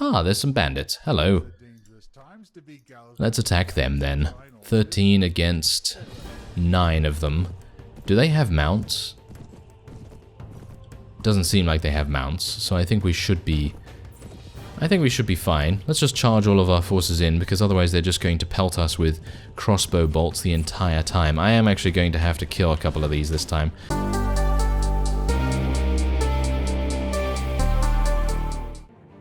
Ah, there's some bandits. Hello. Let's attack them then. 13 against 9 of them. Do they have mounts? Doesn't seem like they have mounts, so I think we should be fine. Let's just charge all of our forces in, because otherwise they're just going to pelt us with crossbow bolts the entire time. I am actually going to have to kill a couple of these this time.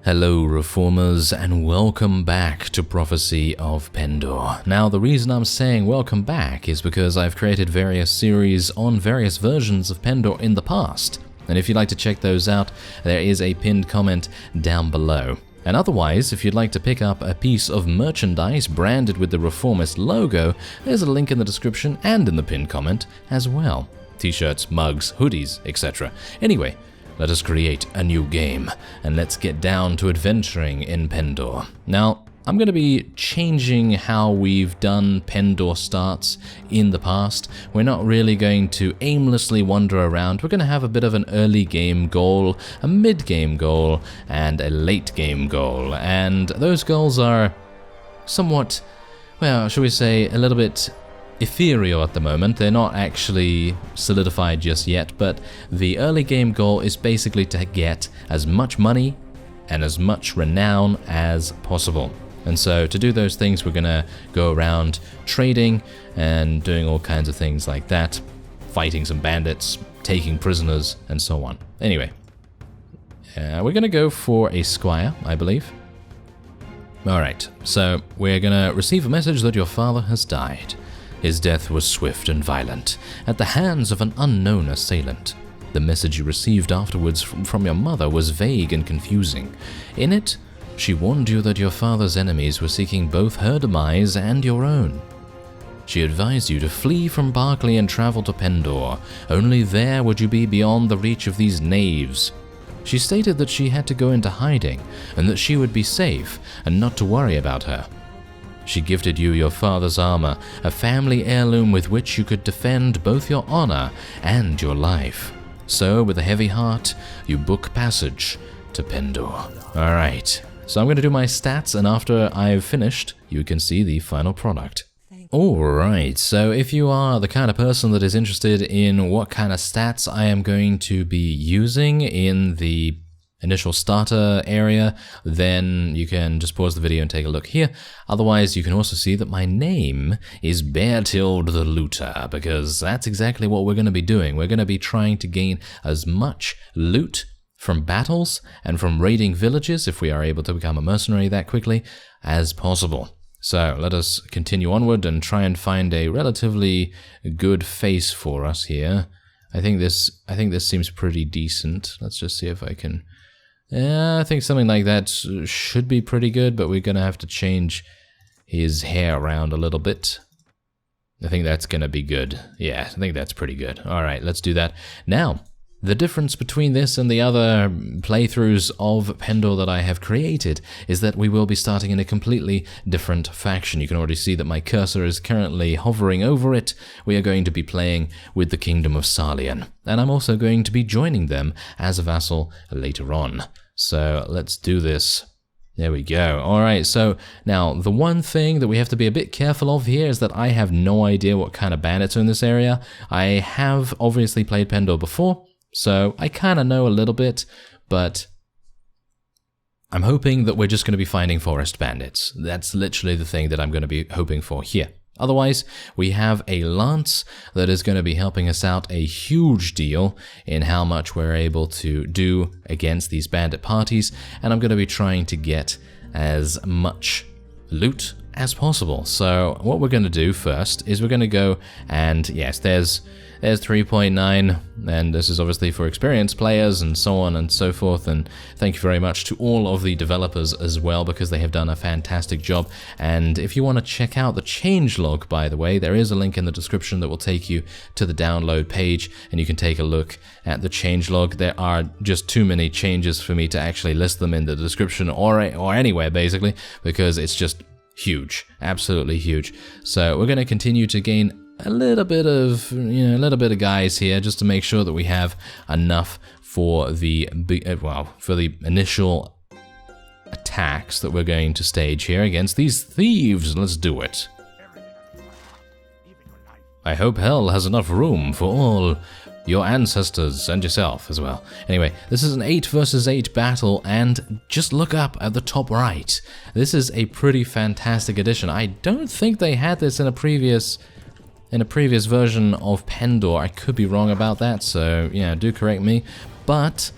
Hello Reformers, and welcome back to Prophecy of Pendor. Now, the reason I'm saying welcome back is because I've created various series on various versions of Pendor in the past. And if you'd like to check those out, there is a pinned comment down below. And otherwise, if you'd like to pick up a piece of merchandise branded with the Reformist logo, there's a link in the description and in the pinned comment as well. T-shirts, mugs, hoodies, etc. Anyway, let us create a new game, and let's get down to adventuring in Pendor. Now, I'm going to be changing how we've done Pendor starts in the past. We're not really going to aimlessly wander around. We're going to have a bit of an early game goal, a mid-game goal, and a late game goal. And those goals are somewhat, well, shall we say, a little bit ethereal at the moment. They're not actually solidified just yet, but the early game goal is basically to get as much money and as much renown as possible. And so to do those things, we're going to go around trading and doing all kinds of things like that, fighting some bandits, taking prisoners, and so on. Anyway, we're going to go for a squire, I believe. Alright, so we're going to receive a message that your father has died. His death was swift and violent, at the hands of an unknown assailant. The message you received afterwards from your mother was vague and confusing. In it, she warned you that your father's enemies were seeking both her demise and your own. She advised you to flee from Barclay and travel to Pendor. Only there would you be beyond the reach of these knaves. She stated that she had to go into hiding, and that she would be safe, and not to worry about her. She gifted you your father's armor, a family heirloom with which you could defend both your honor and your life. So, with a heavy heart, you book passage to Pendor. Alright. So I'm going to do my stats, and after I've finished, you can see the final product. Alright, so if you are the kind of person that is interested in what kind of stats I am going to be using in the initial starter area, then you can just pause the video and take a look here. Otherwise, you can also see that my name is Beartild the Looter, because that's exactly what we're going to be doing. We're going to be trying to gain as much loot from battles and from raiding villages, if we are able to become a mercenary that quickly, as possible. So let us continue onward and try and find a relatively good face for us here. I think this seems pretty decent. Let's just see if I can. I think something like that should be pretty good, but we're gonna have to change his hair around a little bit. I think that's gonna be good. Yeah, I think that's pretty good. All right, let's do that now. The difference between this and the other playthroughs of Pendor that I have created is that we will be starting in a completely different faction. You can already see that my cursor is currently hovering over it. We are going to be playing with the Kingdom of Sarlian, and I'm also going to be joining them as a vassal later on. So let's do this. There we go. Alright, so now the one thing that we have to be a bit careful of here is that I have no idea what kind of bandits are in this area. I have obviously played Pendor before, so I kind of know a little bit, but I'm hoping that we're just going to be finding forest bandits. That's literally the thing that I'm going to be hoping for here. Otherwise, we have a lance that is going to be helping us out a huge deal in how much we're able to do against these bandit parties, and I'm going to be trying to get as much loot as possible. So what we're going to do first is we're going to go and, yes, there's 3.9, and this is obviously for experienced players and so on and so forth, and thank you very much to all of the developers as well, because they have done a fantastic job. And if you want to check out the changelog, by the way, there is a link in the description that will take you to the download page, and you can take a look at the changelog. There are just too many changes for me to actually list them in the description or anywhere, basically, because it's just huge, absolutely huge. So we're going to continue to gain a little bit of, guys here, just to make sure that we have enough for the initial attacks that we're going to stage here against these thieves. Let's do it. I hope hell has enough room for all your ancestors and yourself as well. Anyway, this is an 8 versus 8 battle, and just look up at the top right. This is a pretty fantastic addition. I don't think they had this in a previous version of Pendor. I could be wrong about that, so yeah, do correct me. But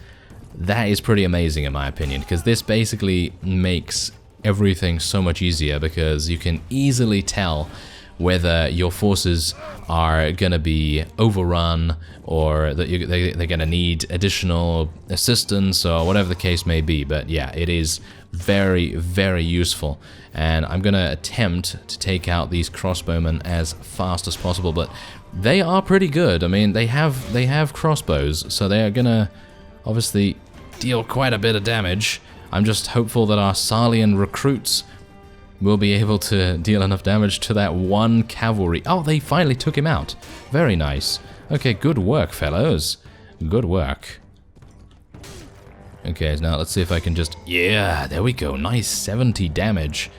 that is pretty amazing in my opinion, because this basically makes everything so much easier, because you can easily tell whether your forces are going to be overrun or that they're going to need additional assistance or whatever the case may be. But yeah, it is very, very useful. And I'm going to attempt to take out these crossbowmen as fast as possible, but they are pretty good. I mean, they have crossbows, so they are going to obviously deal quite a bit of damage. I'm just hopeful that our Sarlian recruits will be able to deal enough damage to that one cavalry. Oh, they finally took him out. Very nice. Okay, good work, fellows. Good work. Okay, now let's see if I can just... Yeah, there we go. Nice 70 damage.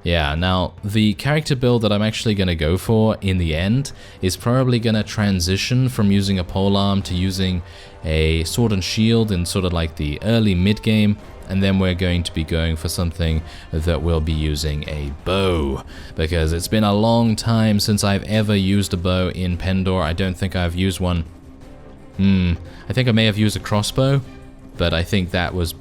Yeah, now the character build that I'm actually going to go for in the end is probably going to transition from using a polearm to using a sword and shield in sort of like the early mid-game. And then we're going to be going for something that will be using a bow, because it's been a long time since I've ever used a bow in Pendor. I don't think I've used one. I think I may have used a crossbow, but I think that was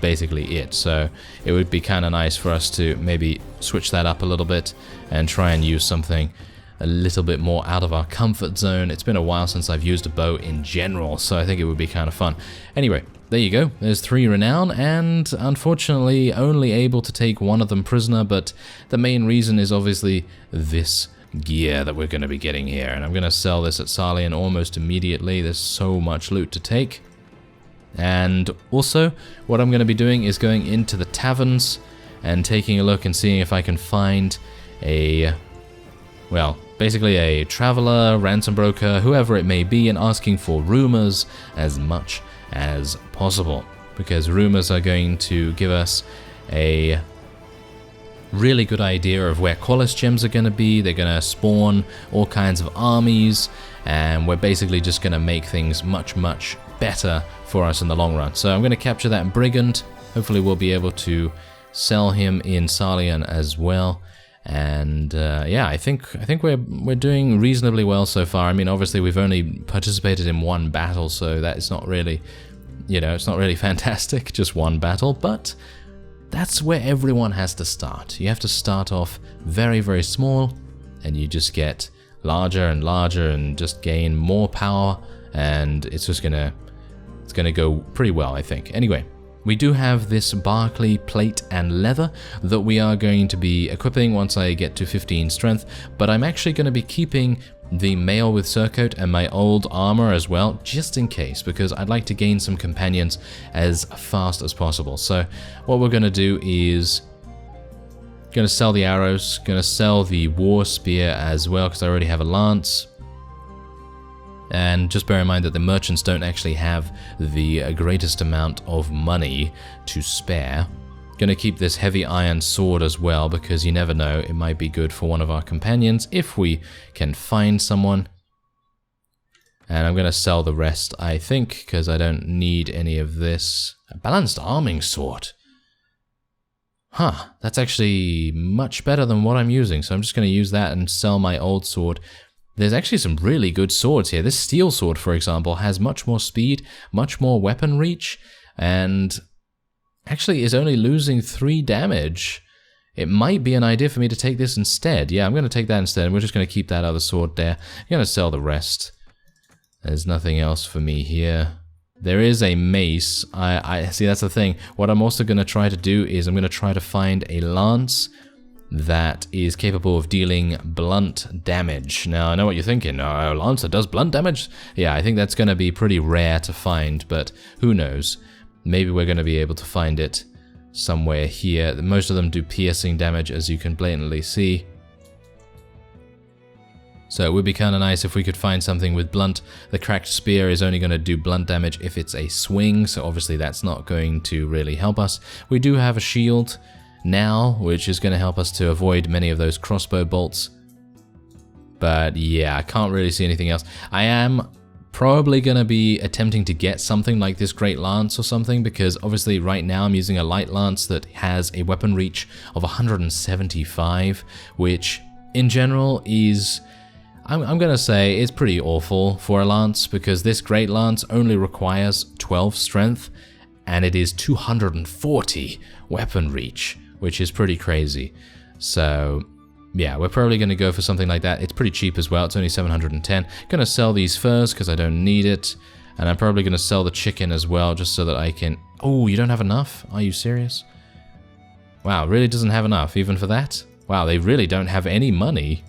basically it. So it would be kind of nice for us to maybe switch that up a little bit and try and use something a little bit more out of our comfort zone. It's been a while since I've used a bow in general, so I think it would be kind of fun. Anyway, there you go. There's 3 renown, and unfortunately only able to take one of them prisoner, but the main reason is obviously this gear that we're going to be getting here, and I'm going to sell this at Sarlian almost immediately. There's so much loot to take. And also, what I'm going to be doing is going into the taverns and taking a look and seeing if I can find a, well, basically a traveler, ransom broker, whoever it may be, and asking for rumors as much as possible, because rumors are going to give us a really good idea of where Qualis gems are going to be. They're going to spawn all kinds of armies, and we're basically just going to make things much, much better for us in the long run. So I'm going to capture that brigand. Hopefully we'll be able to sell him in Sarlian as well. And yeah, I think we're doing reasonably well so far. I mean, obviously we've only participated in one battle, so that is not really, you know, it's not really fantastic, just one battle, but that's where everyone has to start. You have to start off very, very small, and you just get larger and larger and just gain more power, and it's just gonna go pretty well, I think. Anyway, we do have this Barclay plate and leather that we are going to be equipping once I get to 15 strength, but I'm actually going to be keeping the mail with surcoat and my old armor as well, just in case, because I'd like to gain some companions as fast as possible. So what we're going to do is going to sell the arrows, going to sell the war spear as well, because I already have a lance. And just bear in mind that the merchants don't actually have the greatest amount of money to spare. Gonna keep this heavy iron sword as well, because you never know, it might be good for one of our companions if we can find someone. And I'm gonna sell the rest, I think, because I don't need any of this. A balanced arming sword. Huh, that's actually much better than what I'm using, so I'm just gonna use that and sell my old sword. There's actually some really good swords here. This steel sword, for example, has much more speed, much more weapon reach, and actually is only losing 3 damage. It might be an idea for me to take this instead. Yeah, I'm going to take that instead, and we're just going to keep that other sword there. I'm going to sell the rest. There's nothing else for me here. There is a mace. I see, that's the thing. What I'm also going to try to do is I'm going to try to find a lance that is capable of dealing blunt damage. Now, I know what you're thinking. Oh, a lance that does blunt damage? Yeah, I think that's going to be pretty rare to find, but who knows? Maybe we're going to be able to find it somewhere here. Most of them do piercing damage, as you can blatantly see. So it would be kind of nice if we could find something with blunt. The cracked spear is only going to do blunt damage if it's a swing, so obviously that's not going to really help us. We do have a shield now, which is going to help us to avoid many of those crossbow bolts. But yeah, I can't really see anything else. I am probably going to be attempting to get something like this Great Lance or something, because obviously right now I'm using a Light Lance that has a weapon reach of 175, which in general is, I'm going to say, is pretty awful for a lance, because this Great Lance only requires 12 strength, and it is 240 weapon reach, which is pretty crazy. So yeah, we're probably going to go for something like that. It's pretty cheap as well. It's only 710. Going to sell these furs because I don't need it. And I'm probably going to sell the chicken as well, just so that I can... Oh, you don't have enough? Are you serious? Wow, really doesn't have enough even for that? Wow, they really don't have any money.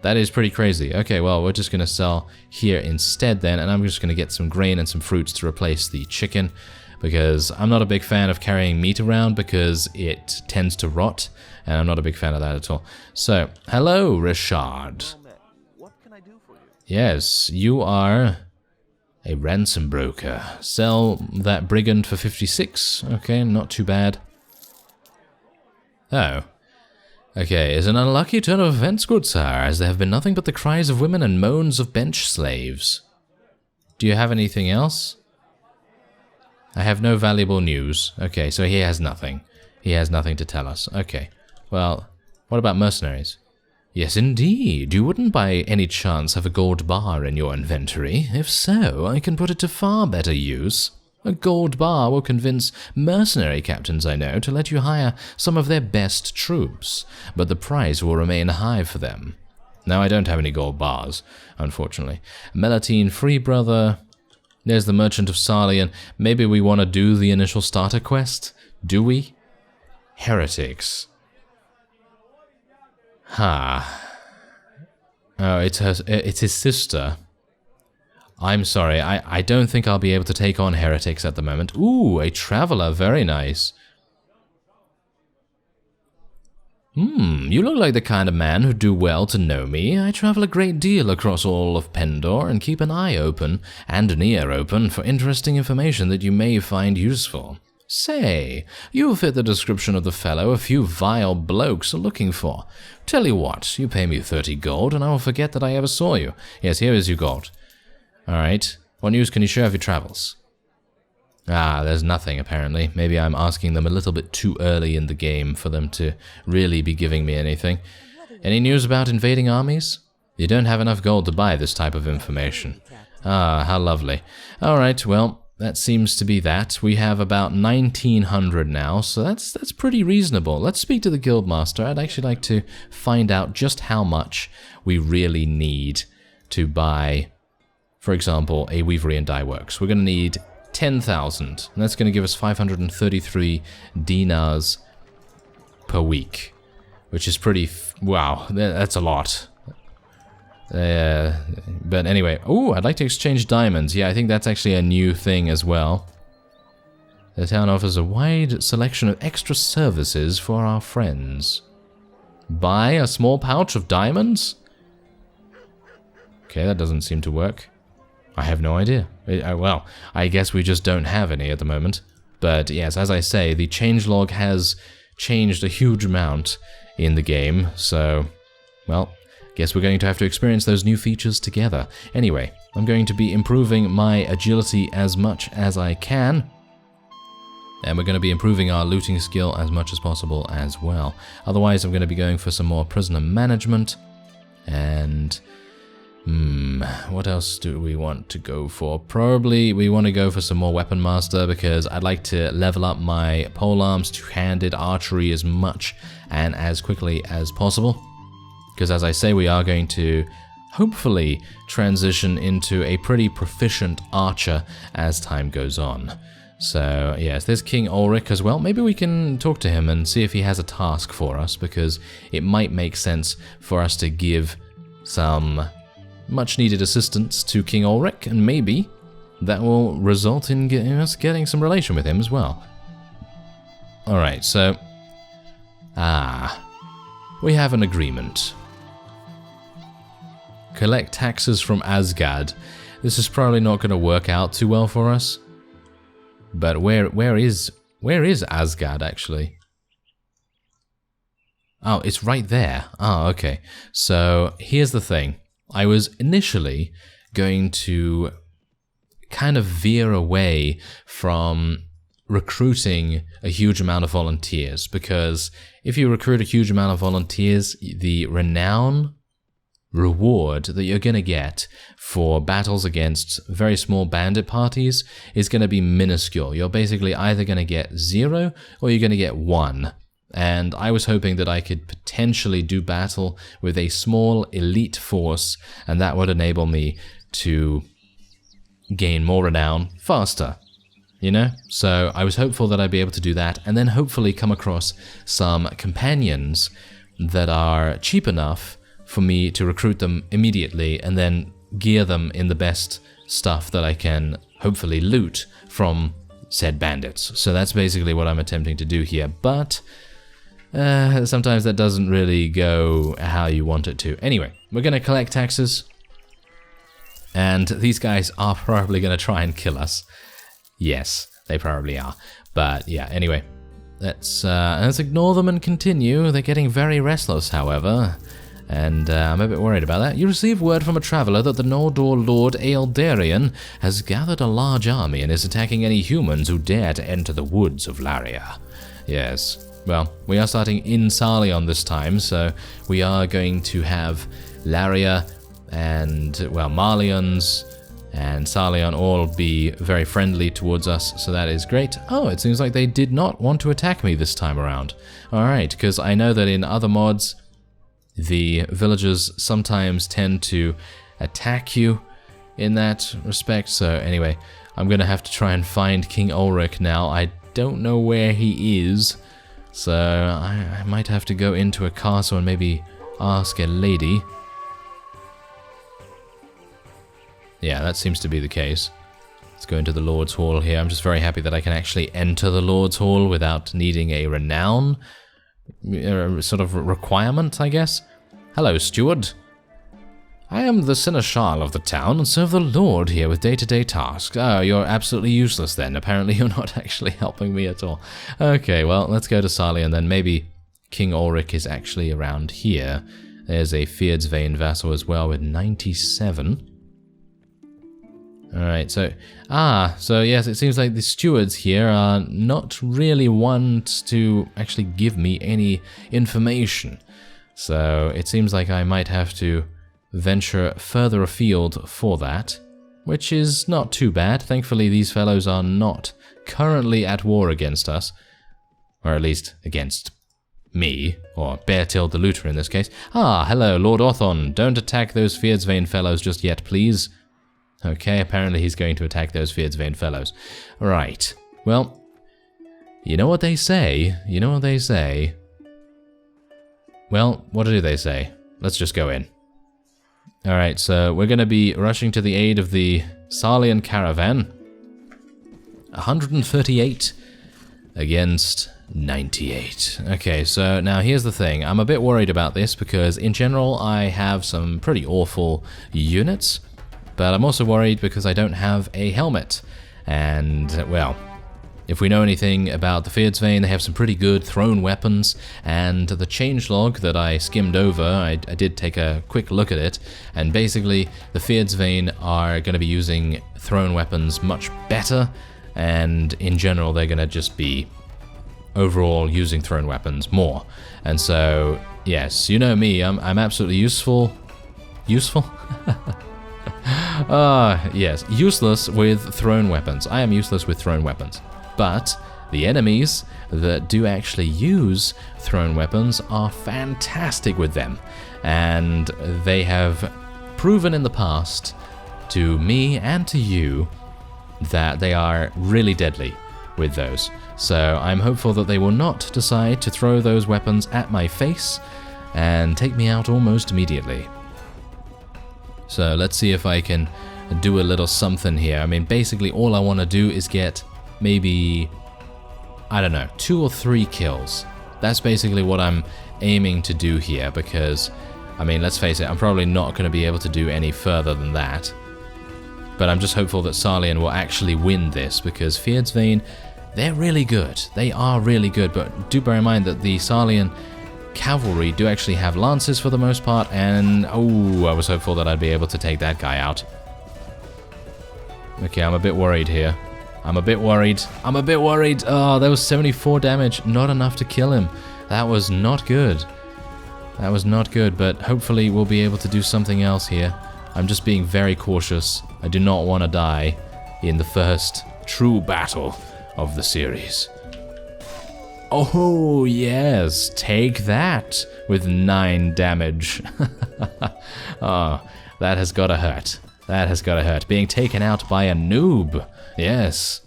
That is pretty crazy. Okay, well, we're just going to sell here instead then. And I'm just going to get some grain and some fruits to replace the chicken, because I'm not a big fan of carrying meat around because it tends to rot, and I'm not a big fan of that at all. So, hello, Richard. What can I do for you? Yes, you are a ransom broker. Sell that brigand for 56. Okay, not too bad. Oh. Okay, it's an unlucky turn of events, good sir, as there have been nothing but the cries of women and moans of bench slaves. Do you have anything else? I have no valuable news. Okay, so he has nothing. He has nothing to tell us. Okay, well, what about mercenaries? Yes, indeed. You wouldn't by any chance have a gold bar in your inventory? If so, I can put it to far better use. A gold bar will convince mercenary captains I know to let you hire some of their best troops, but the price will remain high for them. Now, I don't have any gold bars, unfortunately. Melatine Free Brother. There's the Merchant of Sarlian. Maybe we want to do the initial starter quest? Do we? Heretics. Ha. Oh, it's his sister. I'm sorry, I don't think I'll be able to take on heretics at the moment. Ooh, a traveler, very nice. You look like the kind of man who'd do well to know me. I travel a great deal across all of Pendor and keep an eye open and an ear open for interesting information that you may find useful. Say, you fit the description of the fellow a few vile blokes are looking for. Tell you what, you pay me 30 gold and I will forget that I ever saw you. Yes, here is your gold. Alright, what news can you share of your travels? Ah, there's nothing apparently. Maybe I'm asking them a little bit too early in the game for them to really be giving me anything. Any news about invading armies? You don't have enough gold to buy this type of information. Ah, how lovely. Alright, well, that seems to be that. We have about 1900 now, so that's pretty reasonable. Let's speak to the guildmaster. I'd actually like to find out just how much we really need to buy, for example, a weavery and dye works. We're going to need 10,000, and that's going to give us 533 dinars per week, which is pretty, wow, that's a lot. But anyway, oh, I'd like to exchange diamonds. Yeah, I think that's actually a new thing as well. The town offers a wide selection of extra services for our friends. Buy a small pouch of diamonds? Okay, that doesn't seem to work. I have no idea. Well, I guess we just don't have any at the moment. But yes, as I say, the changelog has changed a huge amount in the game, so, well, guess we're going to have to experience those new features together. Anyway, I'm going to be improving my agility as much as I can, and we're going to be improving our looting skill as much as possible as well. Otherwise, I'm going to be going for some more prisoner management, and what else do we want to go for? Probably we want to go for some more weapon master, because I'd like to level up my polearms, two-handed archery as much and as quickly as possible. Because as I say, we are going to hopefully transition into a pretty proficient archer as time goes on. So yes, there's King Ulrich as well. Maybe we can talk to him and see if he has a task for us, because it might make sense for us to give some much needed assistance to King Ulrich, and maybe that will result in us getting some relation with him as well. Alright, so we have an agreement. collect taxes from Asgard. This is probably not going to work out too well for us. But where is Asgard actually? Oh, it's right there. Oh, okay. So here's the thing. I was initially going to kind of veer away from recruiting a huge amount of volunteers, because if you recruit a huge amount of volunteers, the renown reward that you're going to get for battles against very small bandit parties is going to be minuscule. You're basically either going to get 0 or you're going to get 1. And I was hoping that I could potentially do battle with a small elite force, and that would enable me to gain more renown faster. You know? So I was hopeful that I'd be able to do that, and then hopefully come across some companions that are cheap enough for me to recruit them immediately, and then gear them in the best stuff that I can hopefully loot from said bandits. So that's basically what I'm attempting to do here, but sometimes that doesn't really go how you want it to. Anyway, we're going to collect taxes, and these guys are probably going to try and kill us. Yes, they probably are. But yeah, anyway, let's ignore them and continue. They're getting very restless, however, and I'm a bit worried about that. You receive word from a traveler that the Noldor Lord Ealdarion has gathered a large army and is attacking any humans who dare to enter the woods of Laria. Yes. Well, we are starting in Sarleon this time, so we are going to have Laria and, well, Marleons and Sarleon all be very friendly towards us, so that is great. Oh, it seems like they did not want to attack me this time around. Alright, because I know that in other mods, the villagers sometimes tend to attack you in that respect, so anyway, I'm going to have to try and find King Ulrich now. I don't know where he is. So I might have to go into a castle and maybe ask a lady. Yeah, that seems to be the case. Let's go into the Lord's Hall here. I'm just very happy that I can actually enter the Lord's Hall without needing a renown sort of requirement, I guess. Hello, steward. I am the seneschal of the town and serve the Lord here with day-to-day tasks. Oh, you're absolutely useless then. Apparently you're not actually helping me at all. Okay, well, let's go to Sarli, and then maybe King Ulrich is actually around here. There's a Fyhrr vassal as well with 97. Alright, so yes, it seems like the stewards here are not really ones to actually give me any information. So it seems like I might have to venture further afield for that, which is not too bad. Thankfully, these fellows are not currently at war against us, or at least against me, or Beartild the Looter in this case. Ah, hello, Lord Othon. Don't attack those Fyhrr fellows just yet, please. Okay, apparently he's going to attack those Fyhrr fellows. Right. Well, you know what they say. You know what they say. Well, what do they say? Let's just go in. Alright, so we're going to be rushing to the aid of the Sarleon caravan. 138 against 98. Okay, so now here's the thing. I'm a bit worried about this because in general I have some pretty awful units, but I'm also worried because I don't have a helmet. And, well, if we know anything about the Fyhrr, they have some pretty good thrown weapons, and the changelog that I skimmed over, I did take a quick look at it, and basically the Fyhrr are going to be using thrown weapons much better, and in general they're going to just be overall using thrown weapons more. And so, yes, you know me, I'm absolutely useful. Useful? Yes, useless with thrown weapons. I am useless with thrown weapons. But the enemies that do actually use thrown weapons are fantastic with them, and they have proven in the past to me and to you that they are really deadly with those. So I'm hopeful that they will not decide to throw those weapons at my face and take me out almost immediately. So let's see if I can do a little something here. I mean, basically all I want to do is get maybe, I don't know, 2 or 3 kills. That's basically what I'm aiming to do here, because I mean, let's face it, I'm probably not going to be able to do any further than that. But I'm just hopeful that Sarlian will actually win this, because Fyhrr, they're really good. They are really good, but do bear in mind that the Sarlian cavalry do actually have lances for the most part, and oh, I was hopeful that I'd be able to take that guy out. Okay, I'm a bit worried here. I'm a bit worried. Oh, that was 74 damage. Not enough to kill him. That was not good. That was not good, but hopefully we'll be able to do something else here. I'm just being very cautious. I do not want to die in the first true battle of the series. Oh, yes. Take that with 9 damage. Oh, that has got to hurt. That has got to hurt. Being taken out by a noob. Yes.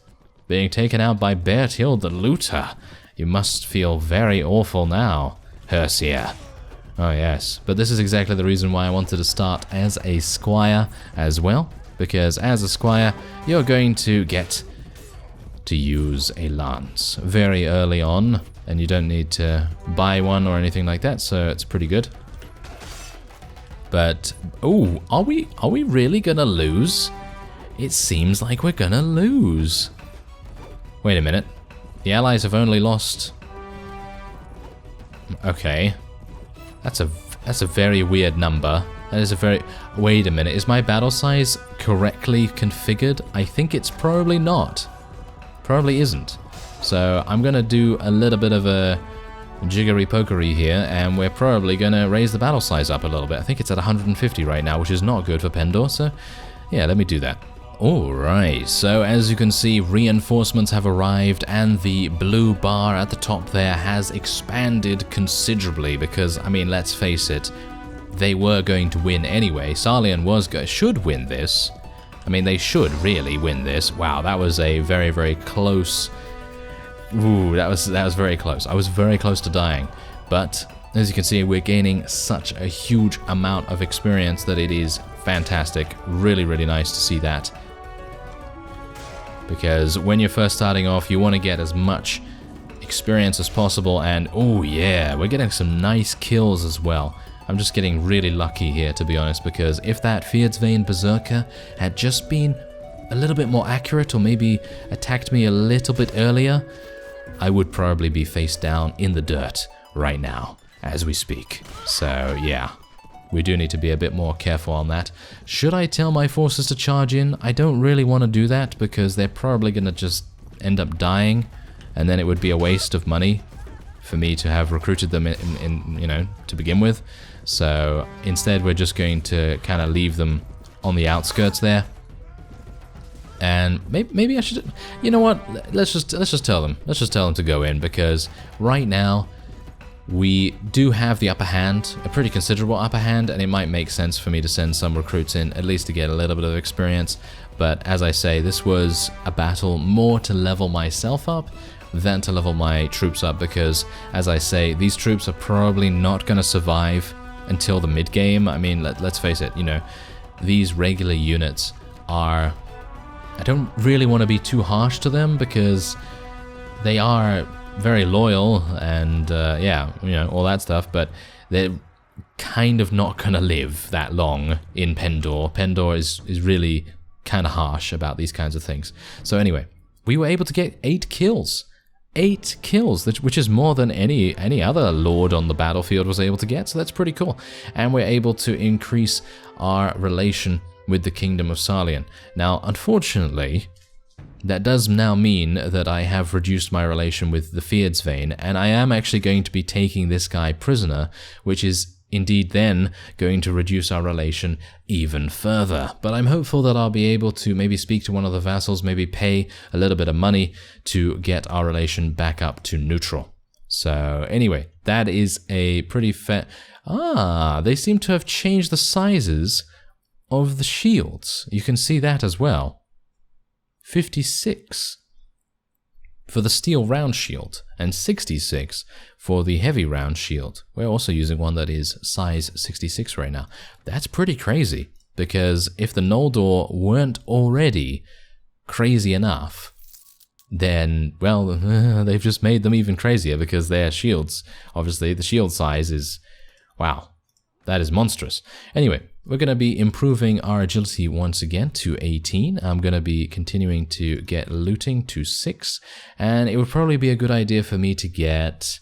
Being taken out by Bertil the Looter. You must feel very awful now, Hersia. Oh, yes. But this is exactly the reason why I wanted to start as a squire as well. Because as a squire, you're going to get to use a lance very early on. And you don't need to buy one or anything like that, so it's pretty good. But, oh, are we really gonna lose? It seems like we're gonna lose. Wait a minute. The allies have only lost... Okay. That's a very weird number. That is a very... Wait a minute. Is my battle size correctly configured? I think it's probably not. Probably isn't. So I'm gonna do a little bit of a jiggery-pokery here, and we're probably gonna raise the battle size up a little bit. I think it's at 150 right now, which is not good for Pendor, so yeah, let me do that. Alright, so as you can see, reinforcements have arrived, and the blue bar at the top there has expanded considerably, because, I mean, let's face it, they were going to win anyway. Sarlian should win this. I mean, they should really win this. Wow, that was a very, very close... Ooh, that was very close. I was very close to dying. But, as you can see, we're gaining such a huge amount of experience that it is fantastic. Really, really nice to see that. Because when you're first starting off, you want to get as much experience as possible. And, oh yeah, we're getting some nice kills as well. I'm just getting really lucky here, to be honest, because if that Fyhrr Berserker had just been a little bit more accurate, or maybe attacked me a little bit earlier, I would probably be face down in the dirt right now, as we speak. So, yeah, we do need to be a bit more careful on that. Should I tell my forces to charge in? I don't really want to do that, because they're probably going to just end up dying, and then it would be a waste of money for me to have recruited them in you know, to begin with. So, instead, we're just going to kind of leave them on the outskirts there. And maybe I should, you know what? Let's just tell them. Let's just tell them to go in, because right now we do have the upper hand, a pretty considerable upper hand, and it might make sense for me to send some recruits in, at least to get a little bit of experience. But as I say, this was a battle more to level myself up than to level my troops up, because as I say, these troops are probably not going to survive until the mid game. I mean, let's face it, you know, these regular units are... I don't really want to be too harsh to them, because they are very loyal and, yeah, you know, all that stuff, but they're kind of not going to live that long in Pendor. Pendor is really kind of harsh about these kinds of things. So anyway, we were able to get 8 kills. 8 kills, which is more than any other lord on the battlefield was able to get, so that's pretty cool. And we're able to increase our relation with the Kingdom of Sarlian. Now, unfortunately, that does now mean that I have reduced my relation with the Fyhrr, and I am actually going to be taking this guy prisoner, which is indeed then going to reduce our relation even further. But I'm hopeful that I'll be able to maybe speak to one of the vassals, maybe pay a little bit of money to get our relation back up to neutral. So anyway, that is a pretty fair... Ah, they seem to have changed the sizes of the shields. You can see that as well. 56 for the steel round shield and 66 for the heavy round shield. We're also using one that is size 66 right now. That's pretty crazy, because if the Noldor weren't already crazy enough, then, well, they've just made them even crazier, because their shields, obviously, the shield size is, wow, That is monstrous. Anyway, we're going to be improving our agility once again to 18. I'm going to be continuing to get looting to 6. And it would probably be a good idea for me to get...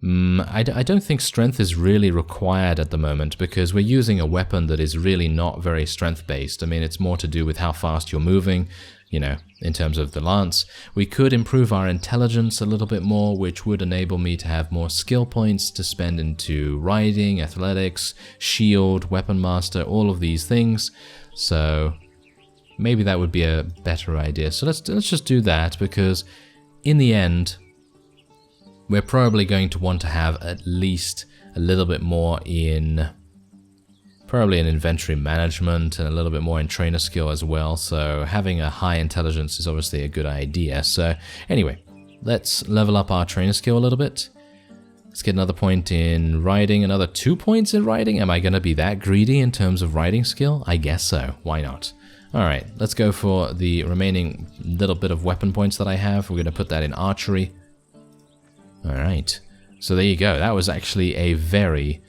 I don't think strength is really required at the moment because we're using a weapon that is really not very strength-based. I mean, it's more to do with how fast you're moving, you know, in terms of the lance. We could improve our intelligence a little bit more, which would enable me to have more skill points to spend into riding, athletics, shield, weapon master, all of these things. So maybe that would be a better idea. So let's just do that because in the end, we're probably going to want to have at least a little bit more in probably in inventory management and a little bit more in trainer skill as well. So having a high intelligence is obviously a good idea. So anyway, let's level up our trainer skill a little bit. Let's get another point in riding, another 2 points in riding. Am I going to be that greedy in terms of riding skill? I guess so. Why not? Alright, let's go for the remaining little bit of weapon points that I have. We're going to put that in archery. Alright, so there you go. That was actually a very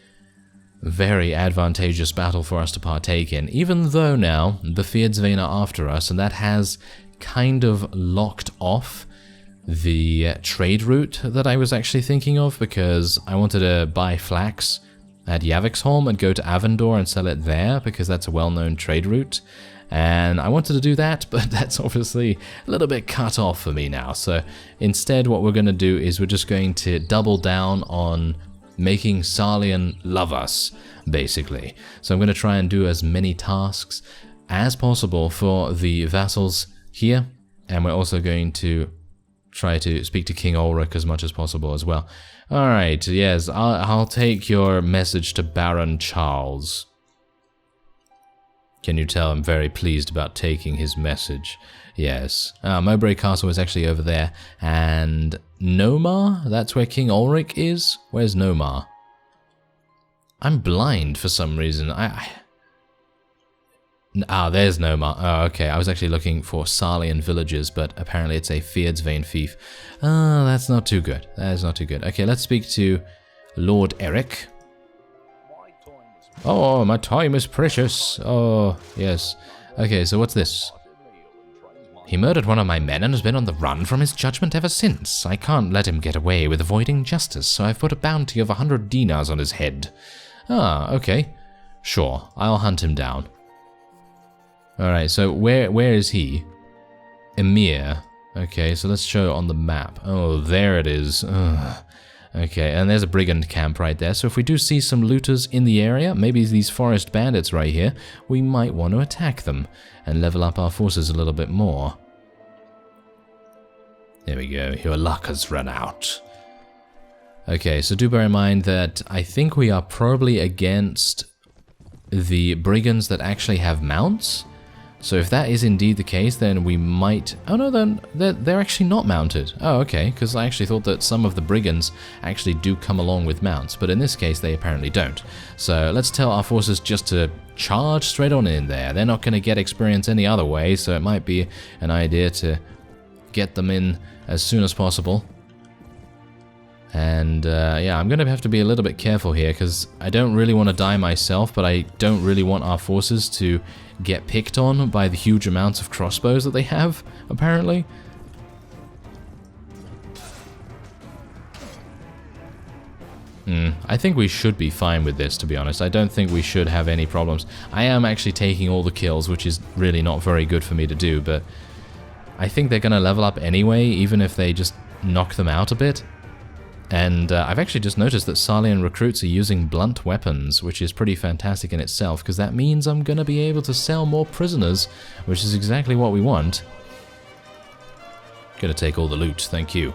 advantageous battle for us to partake in, even though now the Fyhrr Skvelt are after us, and that has kind of locked off the trade route that I was actually thinking of, because I wanted to buy flax at Javiksholm and go to Avendor and sell it there, because that's a well-known trade route. And I wanted to do that, but that's obviously a little bit cut off for me now. So instead what we're going to do is we're just going to double down on making Sarlian love us, basically. So I'm going to try and do as many tasks as possible for the vassals here. And we're also going to try to speak to King Ulrich as much as possible as well. Alright, yes, I'll take your message to Baron Charles. Can you tell I'm very pleased about taking his message? Yes. Mowbray Castle is actually over there. And Nomar? That's where King Ulrich is? Where's Nomar? I'm blind for some reason. There's Nomar. Oh, okay. I was actually looking for Sarlian villages, but apparently it's a Fyhrr Skvelt fief. That's not too good. That is not too good. Okay, let's speak to Lord Eric. Oh, my time is precious. Oh, yes. Okay, so what's this? He murdered one of my men and has been on the run from his judgment ever since. I can't let him get away with avoiding justice, so I've put a bounty of 100 dinars on his head. Ah, okay. Sure, I'll hunt him down. Alright, so where is he? Emir. Okay, so let's show it on the map. Oh, there it is. Ugh. Okay, and there's a brigand camp right there, so if we do see some looters in the area, maybe these forest bandits right here, we might want to attack them and level up our forces a little bit more. There we go, your luck has run out. Okay, so do bear in mind that I think we are probably against the brigands that actually have mounts. So if that is indeed the case, then we might... Oh no, then they're actually not mounted. Oh, okay, because I actually thought that some of the brigands actually do come along with mounts, but in this case they apparently don't. So let's tell our forces just to charge straight on in there. They're not going to get experience any other way, so it might be an idea to get them in as soon as possible. And yeah, I'm going to have to be a little bit careful here, because I don't really want to die myself, but I don't really want our forces to get picked on by the huge amounts of crossbows that they have, apparently. I think we should be fine with this, to be honest. I don't think we should have any problems. I am actually taking all the kills, which is really not very good for me to do, but I think they're going to level up anyway, even if they just knock them out a bit. And I've actually just noticed that Sarlian recruits are using blunt weapons, which is pretty fantastic in itself, because that means I'm going to be able to sell more prisoners, which is exactly what we want. Gonna take all the loot, thank you.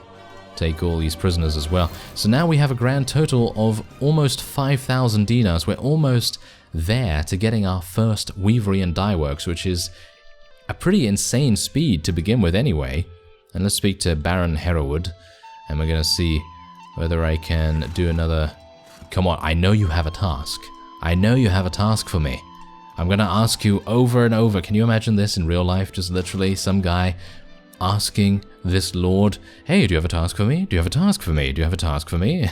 Take all these prisoners as well. So now we have a grand total of almost 5,000 dinars. We're almost there to getting our first weavery and dye works, which is a pretty insane speed to begin with anyway. And let's speak to Baron Hereward, and we're gonna see whether I can do another... Come on, I know you have a task. I know you have a task for me. I'm gonna ask you over and over. Can you imagine this in real life? Just literally some guy asking this lord, hey, do you have a task for me? Do you have a task for me? Do you have a task for me?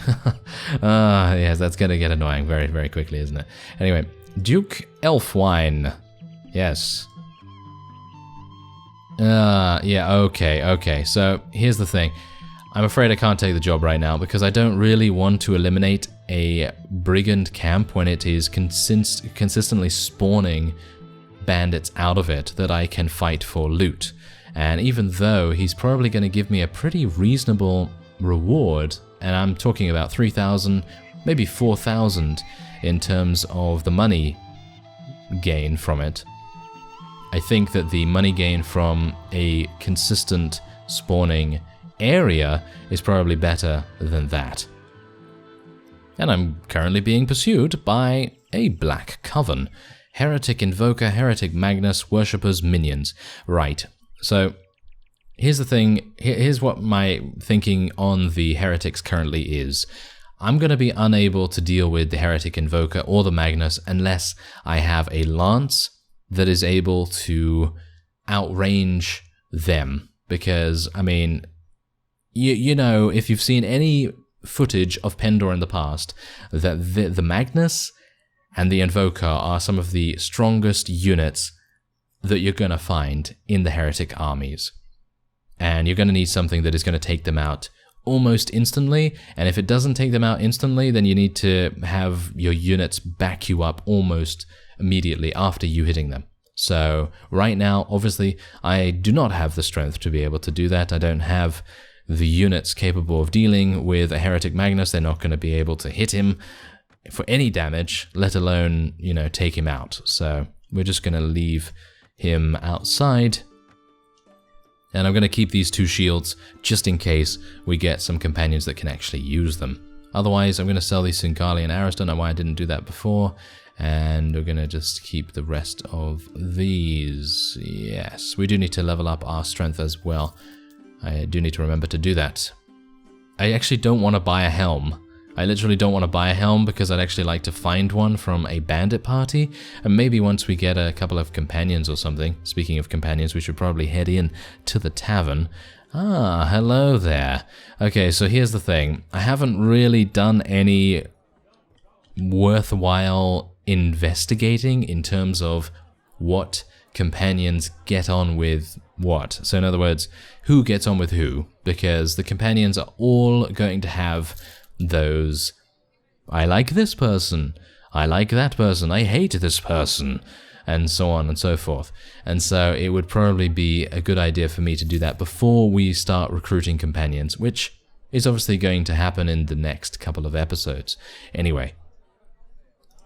Yes, that's going to get annoying very, very quickly, isn't it? Anyway, Duke Elfwine. Yes. Yeah, okay. So, here's the thing. I'm afraid I can't take the job right now because I don't really want to eliminate a brigand camp when it is consistently spawning bandits out of it that I can fight for loot. And even though he's probably going to give me a pretty reasonable reward, and I'm talking about 3,000, maybe 4,000 in terms of the money gain from it, I think that the money gain from a consistent spawning area is probably better than that. And I'm currently being pursued by a Black Coven. Heretic Invoker, Heretic Magnus, Worshippers, Minions. Right, so here's the thing, here's what my thinking on the Heretics currently is. I'm going to be unable to deal with the Heretic Invoker or the Magnus unless I have a Lance that is able to outrange them. Because, I mean, you know, if you've seen any footage of Pendor in the past, that the Magnus and the Invoker are some of the strongest units that you're going to find in the Heretic armies. And you're going to need something that is going to take them out almost instantly, and if it doesn't take them out instantly, then you need to have your units back you up almost immediately after you hitting them. So right now, obviously, I do not have the strength to be able to do that. I don't have the units capable of dealing with a Heretic Magnus. They're not going to be able to hit him for any damage, let alone, you know, take him out. So we're just going to leave him outside. And I'm going to keep these two shields just in case we get some companions that can actually use them. Otherwise, I'm going to sell these Singali and arrows. Don't know why I didn't do that before. And we're going to just keep the rest of these. Yes, we do need to level up our strength as well. I do need to remember to do that. I actually don't want to buy a helm. I literally don't want to buy a helm because I'd actually like to find one from a bandit party, and maybe once we get a couple of companions or something. Speaking of companions, we should probably head in to the tavern. Ah, hello there. Okay, so here's the thing. I haven't really done any worthwhile investigating in terms of what companions get on with what. So in other words, who gets on with who, because the companions are all going to have those, I like this person, I like that person, I hate this person, and so on and so forth. And so it would probably be a good idea for me to do that before we start recruiting companions, which is obviously going to happen in the next couple of episodes. Anyway,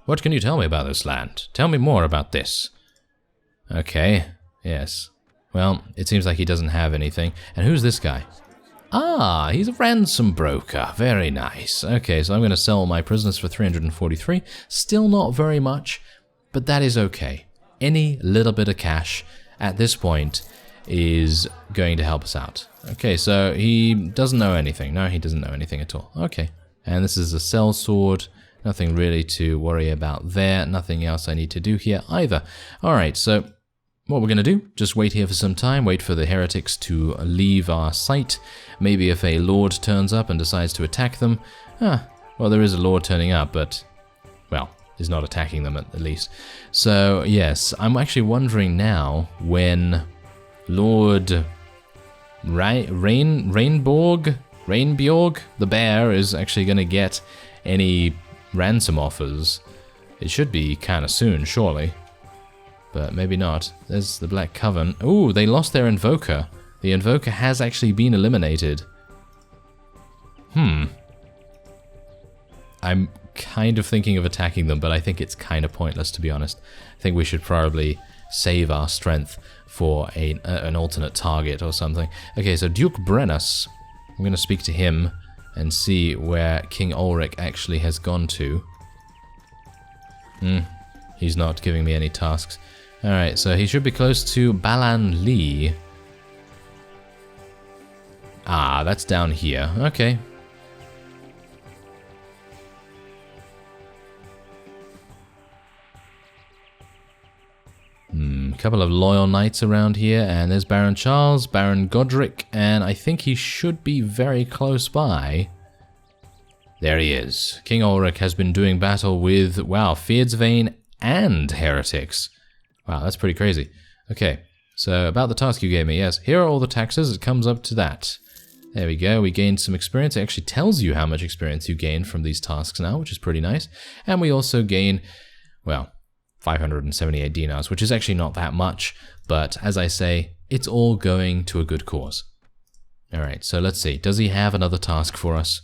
what can you tell me about this land? Tell me more about this. Okay, yes. Well, it seems like he doesn't have anything. And who's this guy? Ah, he's a ransom broker. Very nice. Okay, so I'm going to sell my prisoners for 343. Still not very much, but that is okay. Any little bit of cash at this point is going to help us out. Okay, so he doesn't know anything. No, he doesn't know anything at all. Okay, and this is a cell sword. Nothing really to worry about there. Nothing else I need to do here either. Alright, so what we're going to do, just wait here for some time, wait for the heretics to leave our sight. Maybe if a lord turns up and decides to attack them. Well, there is a lord turning up, but, well, is not attacking them at least. So, yes, I'm actually wondering now when Lord Rainbjorg, the bear, is actually going to get any ransom offers. It should be kind of soon, surely. But maybe not. There's the Black Coven. Ooh, they lost their Invoker. The Invoker has actually been eliminated. I'm kind of thinking of attacking them, but I think it's kind of pointless, to be honest. I think we should probably save our strength for an alternate target or something. Okay, so Duke Brennus. I'm going to speak to him and see where King Ulrich actually has gone to. He's not giving me any tasks. Alright, so he should be close to Balan Lee. Ah, that's down here. Okay. couple of loyal knights around here, and there's Baron Charles, Baron Godric, and I think he should be very close by. There he is. King Ulrich has been doing battle with, wow, Fyhrr and heretics. Wow, that's pretty crazy. Okay, so about the task you gave me, yes, here are all the taxes, it comes up to that. There we go, we gained some experience. It actually tells you how much experience you gain from these tasks now, which is pretty nice. And we also gain, well, 578 dinars, which is actually not that much, but as I say, it's all going to a good cause. Alright, so let's see, does he have another task for us?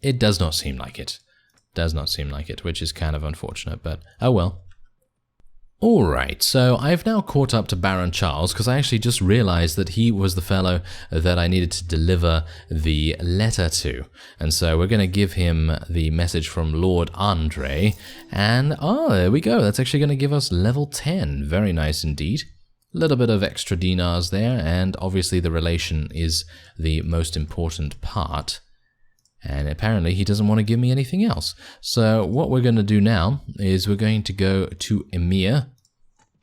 It does not seem like it. Does not seem like it, which is kind of unfortunate, but oh well. Alright, so I've now caught up to Baron Charles because I actually just realized that he was the fellow that I needed to deliver the letter to. And so we're going to give him the message from Lord Andre, and oh, there we go. That's actually going to give us level 10. Very nice indeed. A little bit of extra dinars there, and obviously the relation is the most important part. And apparently he doesn't want to give me anything else. So what we're going to do now is we're going to go to Emir,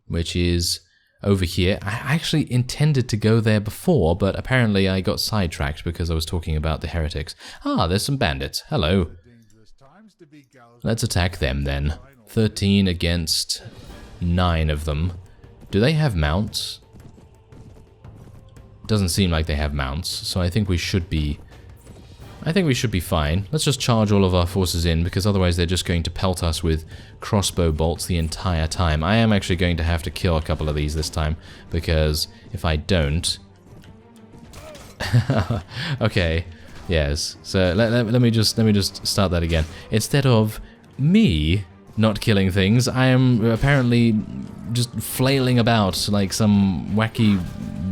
which is over here. I actually intended to go there before, but apparently I got sidetracked because I was talking about the heretics. Ah, there's some bandits. Hello. Let's attack them then. 13 against 9 of them. Do they have mounts? Doesn't seem like they have mounts, so I think we should be fine. Let's just charge all of our forces in, because otherwise they're just going to pelt us with crossbow bolts the entire time. I am actually going to have to kill a couple of these this time, because if I don't... okay, yes. So let me just start that again. Instead of me not killing things, I am apparently just flailing about like some wacky,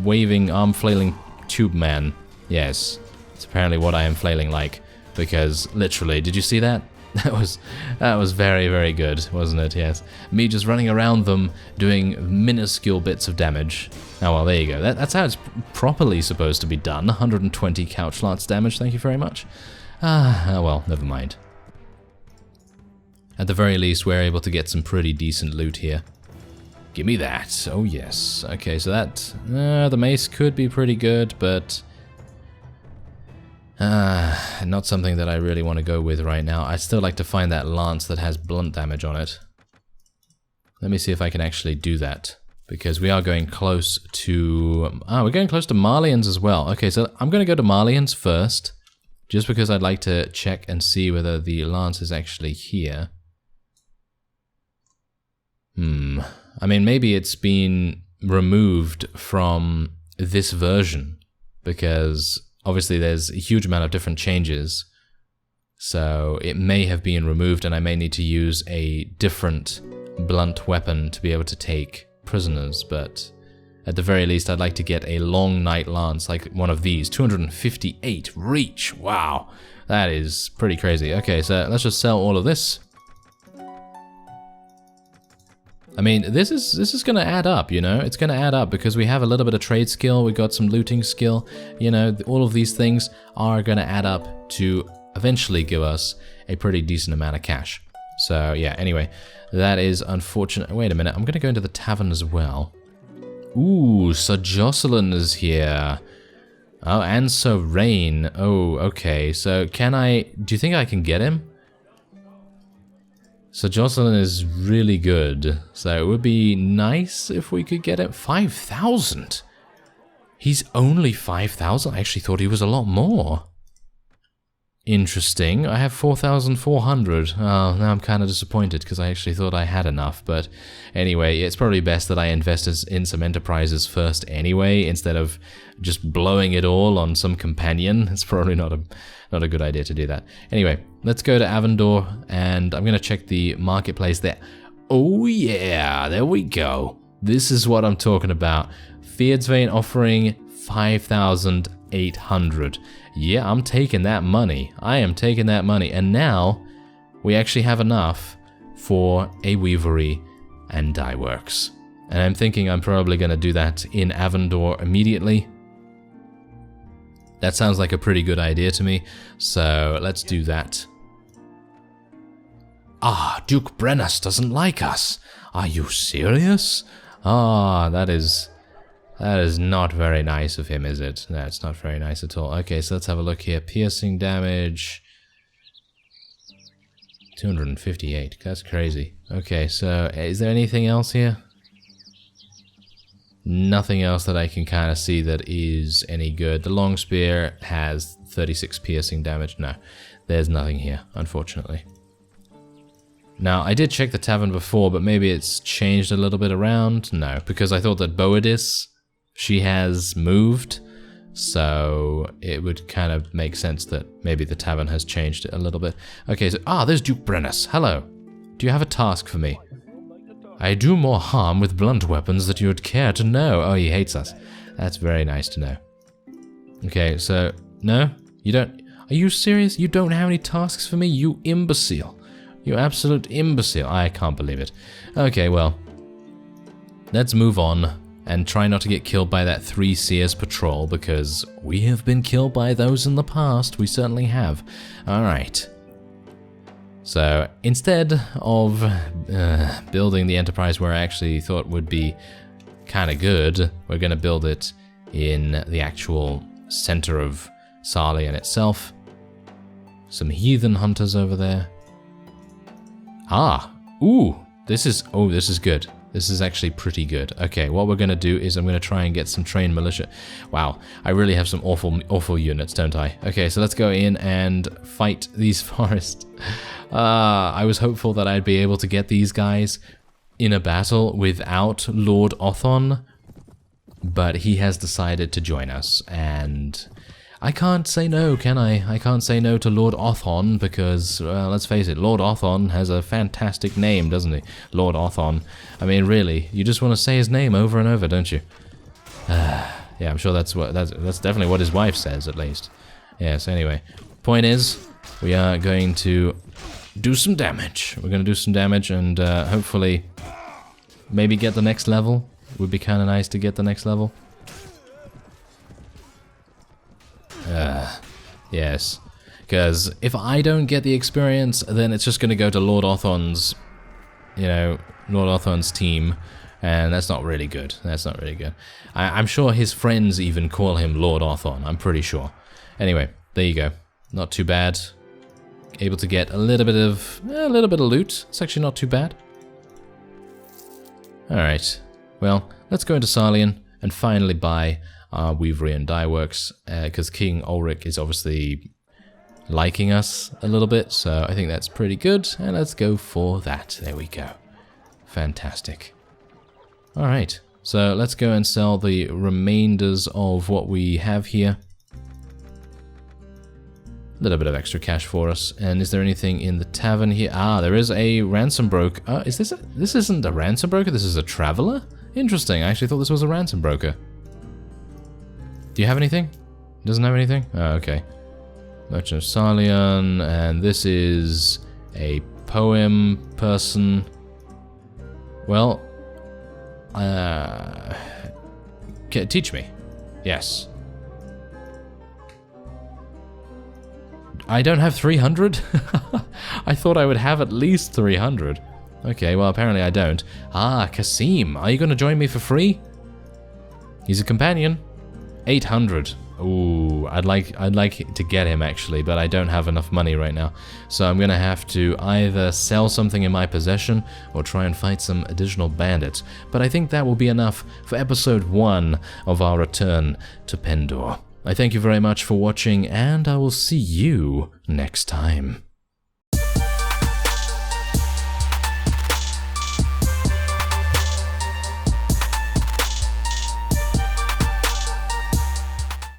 waving, arm-flailing tube man. Yes. It's apparently what I am flailing like, because literally, did you see that? That was very, very good, wasn't it? Yes. Me just running around them doing minuscule bits of damage. Oh well, there you go. That's how it's properly supposed to be done. 120 couch lance damage, thank you very much. Oh well, never mind. At the very least, we're able to get some pretty decent loot here. Give me that. Oh yes. Okay, so that... the mace could be pretty good, but... not something that I really want to go with right now. I'd still like to find that lance that has blunt damage on it. Let me see if I can actually do that, because we are going close to... we're going close to Marlians as well. Okay, so I'm going to go to Marlians first, just because I'd like to check and see whether the lance is actually here. I mean, maybe it's been removed from this version, because... obviously, there's a huge amount of different changes, so it may have been removed, and I may need to use a different blunt weapon to be able to take prisoners, but at the very least, I'd like to get a long knight lance, like one of these. 258 reach, wow, that is pretty crazy. Okay, so let's just sell all of this. I mean, this is going to add up, you know? It's going to add up because we have a little bit of trade skill, we got some looting skill, you know, all of these things are going to add up to eventually give us a pretty decent amount of cash. So, yeah, anyway, that is unfortunate. Wait a minute, I'm going to go into the tavern as well. Ooh, Sir Jocelyn is here. Oh, and Sir Rain. Oh, okay, so do you think I can get him? So Jocelyn is really good, so it would be nice if we could get him. 5,000? He's only 5,000? I actually thought he was a lot more. Interesting. I have 4,400. Oh, now I'm kind of disappointed because I actually thought I had enough. But anyway, it's probably best that I invest in some enterprises first anyway, instead of just blowing it all on some companion. It's probably not a good idea to do that. Anyway, let's go to Avendor, and I'm going to check the marketplace there. Oh yeah, there we go. This is what I'm talking about. Fyhrr offering 5,800. Yeah, I'm taking that money. I am taking that money. And now, we actually have enough for a weavery and dye works. And I'm thinking I'm probably going to do that in Avendor immediately. That sounds like a pretty good idea to me. So, let's do that. Ah, Duke Brennus doesn't like us. Are you serious? Ah, that is not very nice of him, is it? No, it's not very nice at all. Okay, so let's have a look here. Piercing damage. 258. That's crazy. Okay, so is there anything else here? Nothing else that I can kind of see that is any good. The long spear has 36 piercing damage. No, there's nothing here, unfortunately. Now, I did check the tavern before, but maybe it's changed a little bit around. No, because I thought that Boadis, she has moved, so it would kind of make sense that maybe the tavern has changed it a little bit. Okay, so, there's Duke Brennus. Hello. Do you have a task for me? I do more harm with blunt weapons than you would care to know. Oh, he hates us. That's very nice to know. Okay, so, no? You don't... Are you serious? You don't have any tasks for me? You imbecile. You absolute imbecile. I can't believe it. Okay, well, let's move on and try not to get killed by that 3 Seers patrol, because we have been killed by those in the past. We certainly have. Alright. So, instead of building the Enterprise where I actually thought would be kind of good, we're going to build it in the actual center of Sarlian itself. Some heathen hunters over there. This is good. This is actually pretty good. Okay, what we're going to do is I'm going to try and get some trained militia. Wow, I really have some awful units, don't I? Okay, so let's go in and fight these forests. I was hopeful that I'd be able to get these guys in a battle without Lord Othon, but he has decided to join us, and I can't say no, can I? I can't say no to Lord Othon because, well, let's face it, Lord Othon has a fantastic name, doesn't he? Lord Othon. I mean, really, you just want to say his name over and over, don't you? Yeah, I'm sure that's definitely what his wife says, at least. Yes, anyway. Point is, we are going to do some damage. We're going to do some damage and hopefully maybe get the next level. It would be kind of nice to get the next level. Yes, because if I don't get the experience, then it's just going to go to Lord Othon's, Lord Othon's team, and that's not really good. That's not really good. I'm sure his friends even call him Lord Othon. I'm pretty sure. Anyway, there you go. Not too bad. Able to get a little bit of loot. It's actually not too bad. All right. Well, let's go into Sarlian and finally buy our Weavery and Dye Works, because King Ulrich is obviously liking us a little bit, so I think that's pretty good, and let's go for that. There we go. Fantastic. Alright, so let's go and sell the remainders of what we have here. A little bit of extra cash for us. And is there anything in the tavern here? There is a ransom broker. This isn't a ransom broker, this is a traveler? Interesting, I actually thought this was a ransom broker. Do you have anything? Doesn't have anything? Oh, okay. Merchant of Sarlian, and this is a poem person. Well, teach me. Yes. I don't have 300? I thought I would have at least 300. Okay, well apparently I don't. Kasim, are you going to join me for free? He's a companion. 800. Ooh, I'd like to get him actually, but I don't have enough money right now. So I'm gonna have to either sell something in my possession or try and fight some additional bandits. But I think that will be enough for episode 1 of our return to Pendor. I thank you very much for watching, and I will see you next time.